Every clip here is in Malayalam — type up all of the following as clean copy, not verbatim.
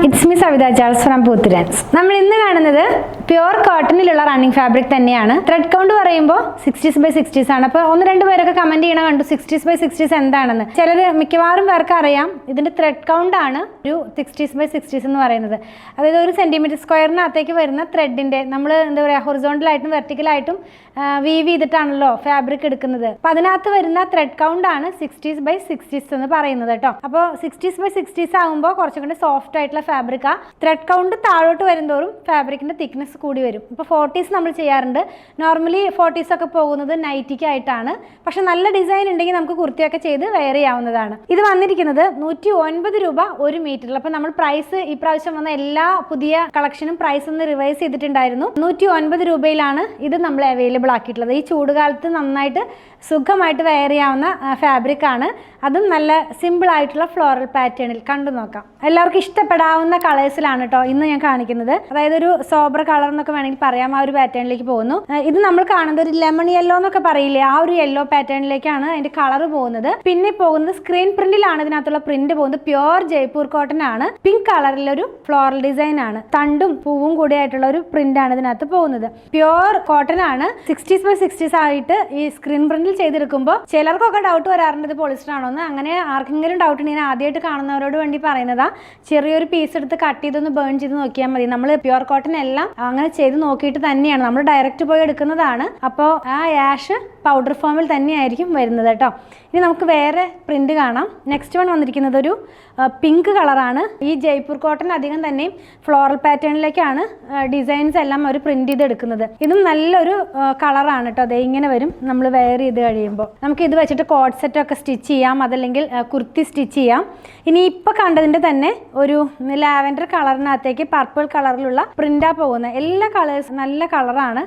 It's me Savitha Charles from Poothirans. നമ്മൾ ഇന്ന് കാണുന്നത് പ്യുവർ കോട്ടണിലുള്ള റണ്ണിങ് ഫാബ്രിക് തന്നെയാണ്. ത്രെഡ് കൗണ്ട് പറയുമ്പോൾ 60s by 60s ആണ്. അപ്പോൾ ഒന്ന് രണ്ട് പേരൊക്കെ കമന്റ് ചെയ്യണ കണ്ടു 60s by 60s എന്താണെന്ന്. ചിലർ മിക്കവാറും പേർക്ക് അറിയാം ഇതിന്റെ ത്രെഡ് കൗണ്ട് ആണ് ഒരു 60s by 60s എന്ന് പറയുന്നത്. അതായത് ഒരു സെന്റിമീറ്റർ സ്ക്വയറിനകത്തേക്ക് വരുന്ന ത്രെഡിന്റെ നമ്മൾ എന്താ പറയുക ഹൊറിസോണ്ടലായിട്ടും വെർട്ടിക്കലായിട്ടും വീവ് ചെയ്തിട്ടാണല്ലോ ഫാബ്രിക് എടുക്കുന്നത്. അപ്പൊ അതിനകത്ത് വരുന്ന ത്രെഡ് കൗണ്ട് ആണ് 60s by 60s എന്ന് പറയുന്നത് കേട്ടോ. അപ്പോൾ 60s by 60s ആകുമ്പോൾ കുറച്ചും കൂടി സോഫ്റ്റ് ആയിട്ടുള്ള ഫാബ്രിക് ആ ത്രെഡ് കൗണ്ട് താഴോട്ട് വരുന്തോറും ഫാബ്രിക്കിന്റെ തിക്നെസ് കൂടി വരും. ഇപ്പോൾ 40s നമ്മൾ ചെയ്യാറുണ്ട്. നോർമലി 40s ഒക്കെ പോകുന്നത് നൈറ്റിക്ക് ആയിട്ടാണ്. പക്ഷെ നല്ല ഡിസൈൻ ഉണ്ടെങ്കിൽ നമുക്ക് കുർത്തിയൊക്കെ ചെയ്ത് വെയർ ചെയ്യാവുന്നതാണ്. ഇത് വന്നിരിക്കുന്നത് 109 രൂപ ഒരു മീറ്ററിൽ. അപ്പോൾ നമ്മൾ പ്രൈസ് ഈ പ്രാവശ്യം വന്ന എല്ലാ പുതിയ കളക്ഷനും പ്രൈസ് ഒന്ന് റിവൈസ് ചെയ്തിട്ടുണ്ടായിരുന്നു. 109 രൂപയിലാണ് ഇത് നമ്മൾ അവൈലബിൾ ആക്കിയിട്ടുള്ളത്. ഈ ചൂടുകാലത്ത് നന്നായിട്ട് സുഖമായിട്ട് വെയർ ചെയ്യാവുന്ന ഫാബ്രിക് ആണ്. അതും നല്ല സിമ്പിൾ ആയിട്ടുള്ള ഫ്ലോറൽ പാറ്റേണിൽ കണ്ടു നോക്കാം. എല്ലാവർക്കും ഇഷ്ടപ്പെടാവുന്ന കളേഴ്സിലാണ് കേട്ടോ ഇന്ന് ഞാൻ കാണിക്കുന്നത്. അതായത് ഒരു സോബ്ര കളർ എന്നൊക്കെ വേണമെങ്കിൽ പറയാം. ആ ഒരു പാറ്റേണിലേക്ക് പോകുന്നു. ഇത് നമ്മൾ കാണുന്നത് ഒരു ലെമൺ യെല്ലോ എന്നൊക്കെ പറയില്ലേ, ആ ഒരു യെല്ലോ പാറ്റേണിലേക്കാണ് അതിന്റെ കളർ പോകുന്നത്. പിന്നെ പോകുന്നത് സ്ക്രീൻ പ്രിന്റിലാണ്. ഇതിനകത്തുള്ള പ്രിന്റ് പോകുന്നത് പ്യുവർ ജയ്പൂർ കോട്ടൺ ആണ്. പിങ്ക് കളറിലൊരു ഫ്ലോറൽ ഡിസൈൻ ആണ്. തണ്ടും പൂവും കൂടി ആയിട്ടുള്ള ഒരു പ്രിന്റ് ആണ് ഇതിനകത്ത് പോകുന്നത്. പ്യുവർ കോട്ടൺ ആണ്. 60s by 60s ആയിട്ട് ഈ സ്ക്രീൻ പ്രിന്റിൽ ചെയ്തെടുക്കുമ്പോൾ ചിലർക്കൊക്കെ ഡൗട്ട് വരാറുണ്ട് ഇത് പോളിസ്റ്റർ ആണോ എന്ന്. അങ്ങനെ ആർക്കെങ്കിലും ഡൗട്ട് ഉണ്ടെങ്കിൽ ആദ്യമായിട്ട് കാണുന്നവരോട് വേണ്ടി പറയുന്നതാ. ചെറിയൊരു പീസ് എടുത്ത് കട്ട് ചെയ്തൊന്ന് ബേൺ ചെയ്ത് നോക്കിയാൽ മതി. നമ്മൾ പ്യുവർ കോട്ടൺ എല്ലാം അങ്ങനെ ചെയ്ത് നോക്കിയിട്ട് തന്നെയാണ് നമ്മൾ ഡയറക്റ്റ് പോയി എടുക്കുന്നതാണ്. അപ്പോൾ ആ ആഷ് പൗഡർ ഫോമിൽ തന്നെയായിരിക്കും വരുന്നത് കേട്ടോ. ഇനി നമുക്ക് വേറെ പ്രിന്റ് കാണാം. നെക്സ്റ്റ് വൺ വന്നിരിക്കുന്നത് ഒരു പിങ്ക് കളറാണ്. ഈ ജയ്പൂർ കോട്ടൺ അധികം തന്നെ ഫ്ലോറൽ പാറ്റേണിലേക്കാണ് ഡിസൈൻസ് എല്ലാം അവർ പ്രിന്റ് ചെയ്ത് എടുക്കുന്നത്. ഇതും നല്ലൊരു കളറാണ് കേട്ടോ. അതേ ഇങ്ങനെ വരും നമ്മൾ വെയർ ചെയ്ത് കഴിയുമ്പോൾ. നമുക്ക് ഇത് വെച്ചിട്ട് കോട്ട് സെറ്റ് ഒക്കെ സ്റ്റിച്ച് ചെയ്യാം, അതല്ലെങ്കിൽ കുർത്തി സ്റ്റിച്ച് ചെയ്യാം. ഇനി ഇപ്പൊ കണ്ടതിന്റെ തന്നെ ഒരു ലാവൻഡർ കളറിനകത്തേക്ക് പർപ്പിൾ കളറിലുള്ള പ്രിന്റാ പോകുന്നത്. എല്ലാ കളേഴ്സ് നല്ല കളറാണ്.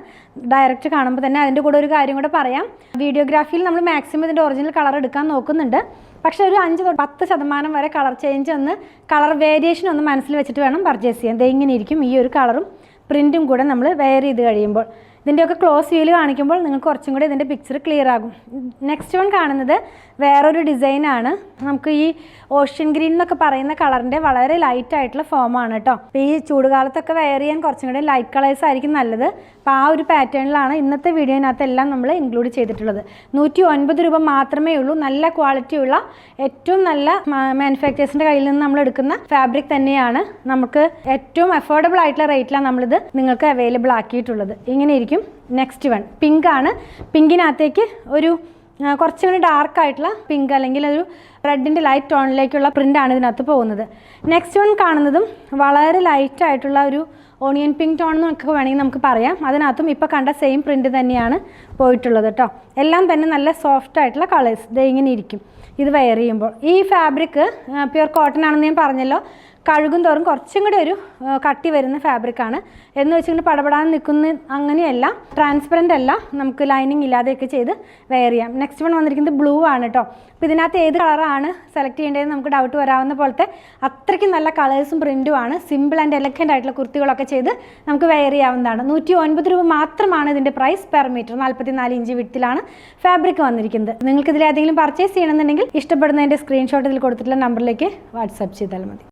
ഡയറക്റ്റ് കാണുമ്പോൾ തന്നെ അതിൻ്റെ കൂടെ ഒരു കാര്യം കൂടെ പറയാം. വീഡിയോഗ്രാഫിയിൽ നമ്മൾ മാക്സിമം ഇതിൻ്റെ ഒറിജിനൽ കളർ എടുക്കാൻ നോക്കുന്നുണ്ട്. പക്ഷെ ഒരു 5-10% വരെ കളർ ചേഞ്ച് ഒന്ന് കളർ വേരിയേഷൻ ഒന്ന് മനസ്സിൽ വെച്ചിട്ട് വേണം പർച്ചേസ് ചെയ്യാൻ. ദേ ഇങ്ങനെ ഇരിക്കും ഈ ഒരു കളറും പ്രിൻറ്റും കൂടെ നമ്മൾ വെയർ ചെയ്ത് കഴിയുമ്പോൾ. ഇതിൻ്റെയൊക്കെ ക്ലോസ് വ്യൂയിൽ കാണിക്കുമ്പോൾ നിങ്ങൾക്ക് കുറച്ചും കൂടി ഇതിൻ്റെ പിക്ചർ ക്ലിയർ ആകും. നെക്സ്റ്റ് വൺ കാണുന്നത് വേറൊരു ഡിസൈനാണ്. നമുക്ക് ഈ ഓഷ്യൻ ഗ്രീൻ എന്നൊക്കെ പറയുന്ന കളറിൻ്റെ വളരെ ലൈറ്റ് ആയിട്ടുള്ള ഫോമാണ് കേട്ടോ. അപ്പോൾ ഈ ചൂടുകാലത്തൊക്കെ വെയർ ചെയ്യാൻ കുറച്ചും കൂടി ലൈറ്റ് കളേഴ്സ് ആയിരിക്കും നല്ലത്. അപ്പോൾ ആ ഒരു പാറ്റേണിലാണ് ഇന്നത്തെ വീഡിയോനകത്തെല്ലാം നമ്മൾ ഇൻക്ലൂഡ് ചെയ്തിട്ടുള്ളത്. 109 രൂപ മാത്രമേ ഉള്ളൂ. നല്ല ക്വാളിറ്റിയുള്ള ഏറ്റവും നല്ല മാനുഫാക്ചേഴ്സിൻ്റെ കയ്യിൽ നിന്ന് നമ്മൾ എടുക്കുന്ന ഫാബ്രിക് തന്നെയാണ്. നമുക്ക് ഏറ്റവും അഫോർഡബിൾ ആയിട്ടുള്ള റേറ്റിലാണ് നമ്മളിത് നിങ്ങൾക്ക് അവൈലബിൾ ആക്കിയിട്ടുള്ളത്. ഇങ്ങനെ ഇരിക്കും. നെക്സ്റ്റ് വൺ പിങ്ക് ആണ്. പിങ്കിനകത്തേക്ക് ഒരു കുറച്ചും കൂടി ഡാർക്ക് ആയിട്ടുള്ള പിങ്ക് അല്ലെങ്കിൽ ഒരു റെഡിൻ്റെ ലൈറ്റ് ടോണിലേക്കുള്ള പ്രിൻ്റാണ് ഇതിനകത്ത് പോകുന്നത്. നെക്സ്റ്റ് വൺ കാണുന്നതും വളരെ ലൈറ്റ് ആയിട്ടുള്ള ഒരു ഓണിയൻ പിങ്ക് ടോൺ എന്നൊക്കെ വേണമെങ്കിൽ നമുക്ക് പറയാം. അതിനകത്തും ഇപ്പോൾ കണ്ട സെയിം പ്രിൻ്റ് തന്നെയാണ് പോയിട്ടുള്ളത് കേട്ടോ. എല്ലാം തന്നെ നല്ല സോഫ്റ്റ് ആയിട്ടുള്ള കളേഴ്സ്. ഇത് ഇങ്ങനെ ഇരിക്കും ഇത് വെയർ ചെയ്യുമ്പോൾ. ഈ ഫാബ്രിക് പ്യുവർ കോട്ടൺ ആണെന്ന് ഞാൻ പറഞ്ഞല്ലോ. കഴുകും തോറും കുറച്ചും കൂടി ഒരു കട്ടി വരുന്ന ഫാബ്രിക്കാണ്. എന്ന് വെച്ചിട്ട് പടപെടാൻ നിൽക്കുന്ന അങ്ങനെയല്ല, ട്രാൻസ്പെറൻ്റ് അല്ല, നമുക്ക് ലൈനിങ് ഇല്ലാതെയൊക്കെ ചെയ്ത് വെയർ ചെയ്യാം. നെക്സ്റ്റ് വൺ വന്നിരിക്കുന്നത് ബ്ലൂ ആണ് കേട്ടോ. അപ്പോൾ ഇതിനകത്ത് ഏത് കളറാണ് സെലക്ട് ചെയ്യേണ്ടതെന്ന് നമുക്ക് ഡൗട്ട് വരാവുന്ന പോലത്തെ അത്രയ്ക്കും നല്ല കളേഴ്സും പ്രിൻറ്റും ആണ്. സിമ്പിൾ ആൻഡ് എലഗൻ്റ് ആയിട്ടുള്ള കുർത്തികളൊക്കെ ചെയ്ത് നമുക്ക് വെയർ ചെയ്യാവുന്നതാണ്. 109 രൂപ മാത്രമാണ് ഇതിൻ്റെ പ്രൈസ് പെർ മീറ്റർ. 44 ഇഞ്ച് വിഡ്ത്തിലാണ് ഫാബ്രിക് വന്നിരിക്കുന്നത്. നിങ്ങൾക്ക് ഇതിൽ ഏതെങ്കിലും പർച്ചേസ് ചെയ്യണമെന്നുണ്ടെങ്കിൽ ഇഷ്ടപ്പെടുന്നതിൻ്റെ സ്ക്രീൻഷോട്ട് ഇതിൽ കൊടുത്തിട്ടുള്ള നമ്പറിലേക്ക് വാട്സാപ്പ് ചെയ്താൽ മതി.